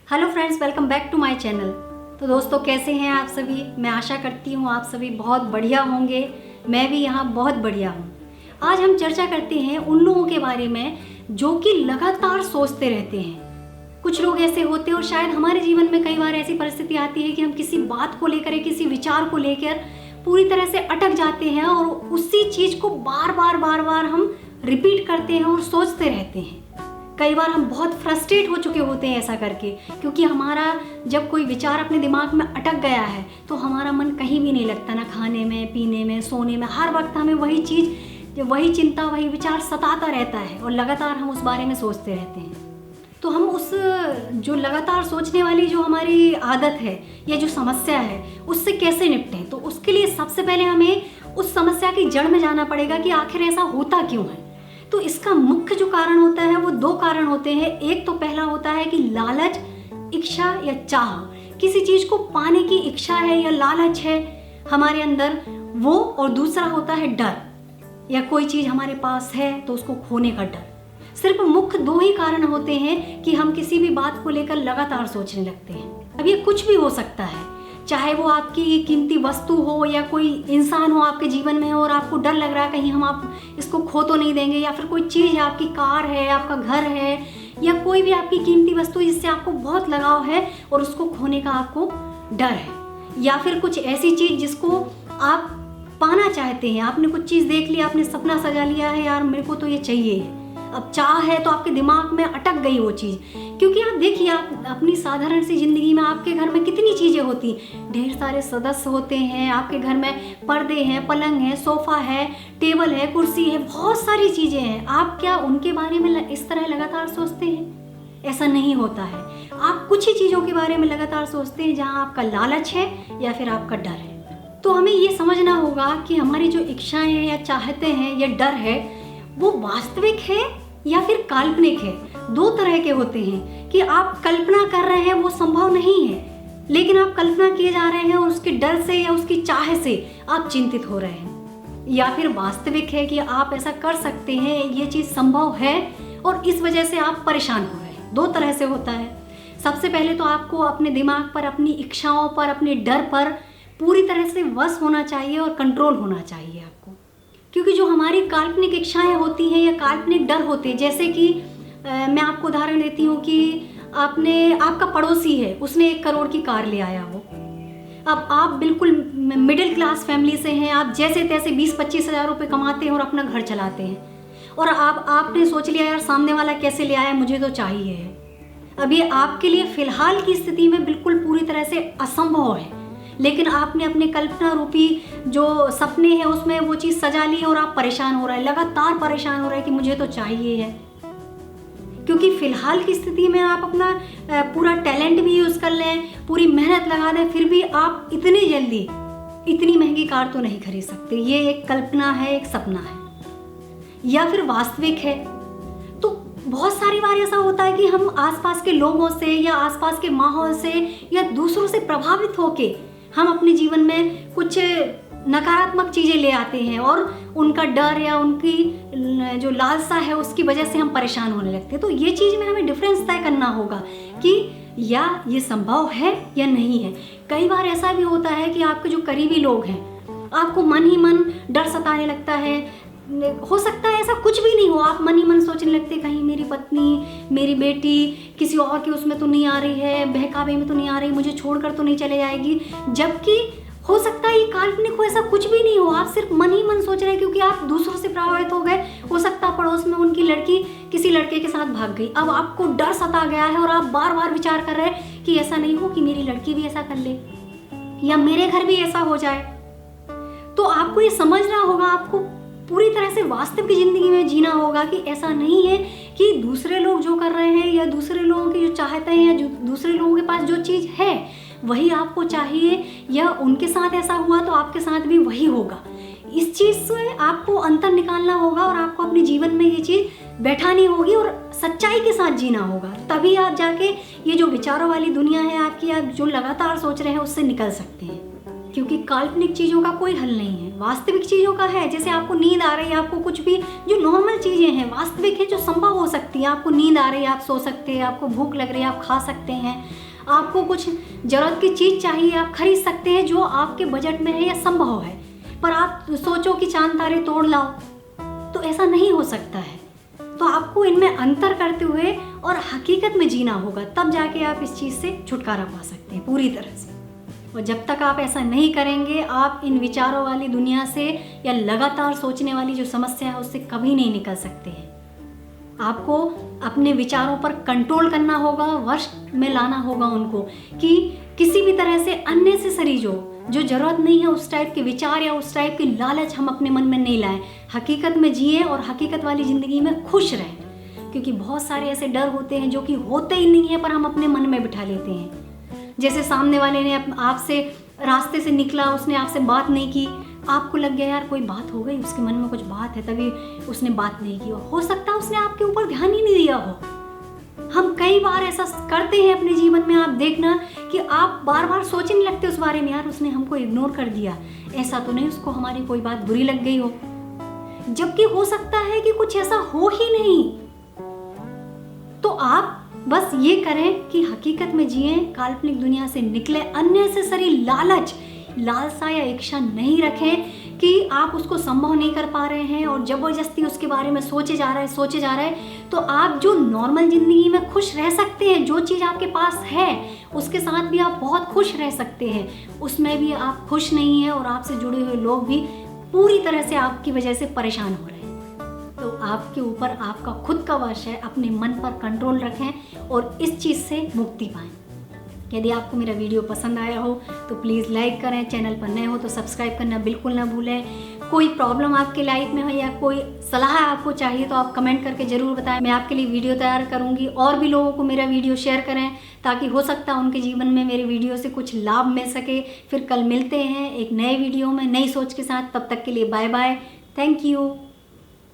Hello friends, welcome back to my channel. तो दोस्तों, कैसे हैं आप सभी? मैं आशा करती हूँ आप सभी बहुत बढ़िया होंगे। मैं भी यहाँ बहुत बढ़िया हूँ। आज हम चर्चा करते हैं उन लोगों के बारे में जो कि लगातार सोचते रहते हैं। कुछ लोग ऐसे होते हैं और शायद हमारे जीवन में कई बार ऐसी परिस्थिति आती है कि हम किसी बात को लेकर या किसी विचार को लेकर पूरी तरह से अटक जाते हैं और उसी चीज़ को बार बार हम रिपीट करते हैं और सोचते रहते हैं। कई बार हम बहुत फ्रस्ट्रेट हो चुके होते हैं ऐसा करके, क्योंकि हमारा जब कोई विचार अपने दिमाग में अटक गया है तो हमारा मन कहीं भी नहीं लगता, ना खाने में, पीने में, सोने में। हर वक्त हमें वही चीज़, वही चिंता, वही विचार सताता रहता है और लगातार हम उस बारे में सोचते रहते हैं। तो हम उस जो लगातार सोचने वाली जो हमारी आदत है या जो समस्या है उससे कैसे निपटें? तो उसके लिए सबसे पहले हमें उस समस्या की जड़ में जाना पड़ेगा कि आखिर ऐसा होता क्यों है। तो इसका मुख्य जो कारण होता है वो दो कारण होते हैं। एक तो पहला होता है कि लालच, इच्छा या चाह, किसी चीज़ को पाने की इच्छा है या लालच है हमारे अंदर वो, और दूसरा होता है डर, या कोई चीज़ हमारे पास है तो उसको खोने का डर। सिर्फ मुख्य दो ही कारण होते हैं कि हम किसी भी बात को लेकर लगातार सोचने लगते हैं। अब ये कुछ भी हो सकता है, चाहे वो आपकी कीमती वस्तु हो या कोई इंसान हो आपके जीवन में हो और आपको डर लग रहा है कहीं हम आप इसको खो तो नहीं देंगे, या फिर कोई चीज़ है, आपकी कार है, आपका घर है, या कोई भी आपकी कीमती वस्तु जिससे आपको बहुत लगाव है और उसको खोने का आपको डर है, या फिर कुछ ऐसी चीज़ जिसको आप पाना चाहते हैं। आपने कुछ चीज़ देख लिया, आपने सपना सजा लिया है, यार मेरे को तो ये चाहिए है, अब चाह है तो आपके दिमाग में अटक गई वो चीज़। क्योंकि आप देखिए, आप अपनी साधारण सी ज़िंदगी में आपके घर में कितनी चीज़ें होती, ढेर सारे सदस्य होते हैं आपके घर में, पर्दे हैं, पलंग है, सोफ़ा है, टेबल है, कुर्सी है, बहुत सारी चीज़ें हैं। आप क्या उनके बारे में इस तरह लगातार सोचते हैं? ऐसा नहीं होता है। आप कुछ ही चीज़ों के बारे में लगातार सोचते हैं जहाँ आपका लालच है या फिर आपका डर है। तो हमें ये समझना होगा कि हमारी जो इच्छाएँ हैं या चाहते हैं या डर है वो वास्तविक है या फिर काल्पनिक है। दो तरह के होते हैं कि आप कल्पना कर रहे हैं, वो संभव नहीं है, लेकिन आप कल्पना किए जा रहे हैं और उसके डर से या उसकी चाह से आप चिंतित हो रहे हैं। या फिर वास्तविक है कि आप ऐसा कर सकते हैं, ये चीज़ संभव है और इस वजह से आप परेशान हो रहे हैं। दो तरह से होता है। सबसे पहले तो आपको अपने दिमाग पर, अपनी इच्छाओं पर, अपने डर पर पूरी तरह से वश होना चाहिए और कंट्रोल होना चाहिए आपको। क्योंकि जो हमारी काल्पनिक इच्छाएं होती हैं या काल्पनिक डर होते हैं, जैसे कि मैं आपको उदाहरण देती हूँ कि आपका पड़ोसी है, उसने 1 करोड़ की कार ले आया हो। अब आप बिल्कुल मिडिल क्लास फैमिली से हैं, आप जैसे तैसे 20-25 हज़ार रुपये कमाते हैं और अपना घर चलाते हैं, और आपने सोच लिया यार सामने वाला कैसे ले आया, मुझे तो चाहिए है। अब ये आपके लिए फ़िलहाल की स्थिति में बिल्कुल पूरी तरह से असंभव है, लेकिन आपने अपने कल्पना रूपी जो सपने हैं उसमें वो चीज़ सजा ली और आप परेशान हो रहे हैं, लगातार परेशान हो रहे हैं कि मुझे तो चाहिए है। क्योंकि फ़िलहाल की स्थिति में आप अपना पूरा टैलेंट भी यूज़ कर लें, पूरी मेहनत लगा दें, फिर भी आप इतनी जल्दी इतनी महंगी कार तो नहीं खरीद सकते। ये एक कल्पना है, एक सपना है। या फिर वास्तविक है तो बहुत सारी बार ऐसा होता है कि हम आसपास के लोगों से या आसपास के माहौल से या दूसरों से प्रभावित होके हम अपने जीवन में कुछ नकारात्मक चीज़ें ले आते हैं और उनका डर या उनकी जो लालसा है उसकी वजह से हम परेशान होने लगते हैं। तो ये चीज़ में हमें डिफरेंस तय करना होगा कि या ये संभव है या नहीं है। कई बार ऐसा भी होता है कि आपके जो करीबी लोग हैं, आपको मन ही मन डर सताने लगता है। हो सकता है ऐसा कुछ भी नहीं हो, आप मन ही मन सोचने लगते कहीं मेरी पत्नी, मेरी बेटी किसी और के उसमें तो नहीं आ रही है, बहकावे में तो नहीं आ रही, मुझे छोड़कर तो नहीं चले जाएगी। जबकि हो सकता है ये काल्पनिक हो, ऐसा कुछ भी नहीं हो, आप सिर्फ मन ही मन सोच रहे हैं क्योंकि आप दूसरों से प्रभावित हो गए। हो सकता है पड़ोस में उनकी लड़की किसी लड़के के साथ भाग गई, अब आपको डर सता गया है और आप बार बार विचार कर रहे हैं कि ऐसा नहीं हो कि मेरी लड़की भी ऐसा कर ले या मेरे घर भी ऐसा हो जाए। तो आपको ये समझना होगा, आपको पूरी तरह से वास्तविक ज़िंदगी में जीना होगा कि ऐसा नहीं है कि दूसरे लोग जो कर रहे हैं या दूसरे लोगों की जो चाहते हैं या जो दूसरे लोगों के पास जो चीज़ है वही आपको चाहिए, या उनके साथ ऐसा हुआ तो आपके साथ भी वही होगा। इस चीज़ से आपको अंतर निकालना होगा और आपको अपने जीवन में ये चीज़ बैठानी होगी और सच्चाई के साथ जीना होगा। तभी आप जाके ये जो विचारों वाली दुनिया है आपकी, आप जो लगातार सोच रहे हैं उससे निकल सकते हैं। क्योंकि काल्पनिक चीज़ों का कोई हल नहीं है, वास्तविक चीज़ों का है। जैसे आपको नींद आ रही है, आपको कुछ भी जो नॉर्मल चीज़ें हैं वास्तविक है, जो संभव हो सकती है। आपको नींद आ रही है, आप सो सकते हैं, आपको भूख लग रही है, आप खा सकते हैं, आपको कुछ ज़रूरत की चीज़ चाहिए, आप खरीद सकते हैं जो आपके बजट में है या संभव है। पर आप सोचो कि चांद तारे तोड़ लाओ, तो ऐसा नहीं हो सकता है। तो आपको इनमें अंतर करते हुए और हकीकत में जीना होगा, तब जाके आप इस चीज़ से छुटकारा पा सकते हैं पूरी तरह से। और जब तक आप ऐसा नहीं करेंगे, आप इन विचारों वाली दुनिया से या लगातार सोचने वाली जो समस्या है उससे कभी नहीं निकल सकते हैं। आपको अपने विचारों पर कंट्रोल करना होगा, वश में लाना होगा उनको, कि किसी भी तरह से अननेसेसरी जो ज़रूरत नहीं है उस टाइप के विचार या उस टाइप की लालच हम अपने मन में नहीं लाएं। हकीकत में जिए और हकीकत वाली ज़िंदगी में खुश रहें, क्योंकि बहुत सारे ऐसे डर होते हैं जो कि होते ही नहीं है पर हम अपने मन में बिठा लेते हैं। जैसे सामने वाले ने आपसे रास्ते से निकला, उसने आपसे बात नहीं की, आपको लग गया यार कोई बात हो गई, उसके मन में कुछ बात है तभी उसने बात नहीं की। हो सकता है उसने आपके ऊपर ध्यान ही नहीं दिया हो। हम कई बार ऐसा करते हैं अपने जीवन में, आप देखना कि आप बार बार सोचने लगते उस बारे में, यार उसने हमको इग्नोर कर दिया, ऐसा तो नहीं उसको हमारी कोई बात बुरी लग गई हो, जबकि हो सकता है कि कुछ ऐसा हो ही नहीं। तो आप बस ये करें कि हकीकत में जिए, काल्पनिक दुनिया से निकले, अननेसेसरी लालसा या इच्छा नहीं रखें कि आप उसको संभव नहीं कर पा रहे हैं और ज़बरदस्ती उसके बारे में सोचे जा रहे हैं। तो आप जो नॉर्मल ज़िंदगी में खुश रह सकते हैं, जो चीज़ आपके पास है उसके साथ भी आप बहुत खुश रह सकते हैं, उसमें भी आप खुश नहीं हैं और आपसे जुड़े हुए लोग भी पूरी तरह से आपकी वजह से परेशान हो रहे हैं। तो आपके ऊपर आपका खुद का वश है, अपने मन पर कंट्रोल रखें और इस चीज़ से मुक्ति पाएं। यदि आपको मेरा वीडियो पसंद आया हो तो प्लीज़ लाइक करें, चैनल पर नए हो तो सब्सक्राइब करना बिल्कुल ना भूलें। कोई प्रॉब्लम आपके लाइफ में हो या कोई सलाह आपको चाहिए तो आप कमेंट करके ज़रूर बताएं, मैं आपके लिए वीडियो तैयार करूंगी। और भी लोगों को मेरा वीडियो शेयर करें ताकि हो सकता है उनके जीवन में मेरे वीडियो से कुछ लाभ मिल सके। फिर कल मिलते हैं एक नए वीडियो में नई सोच के साथ, तब तक के लिए बाय बाय, थैंक यू।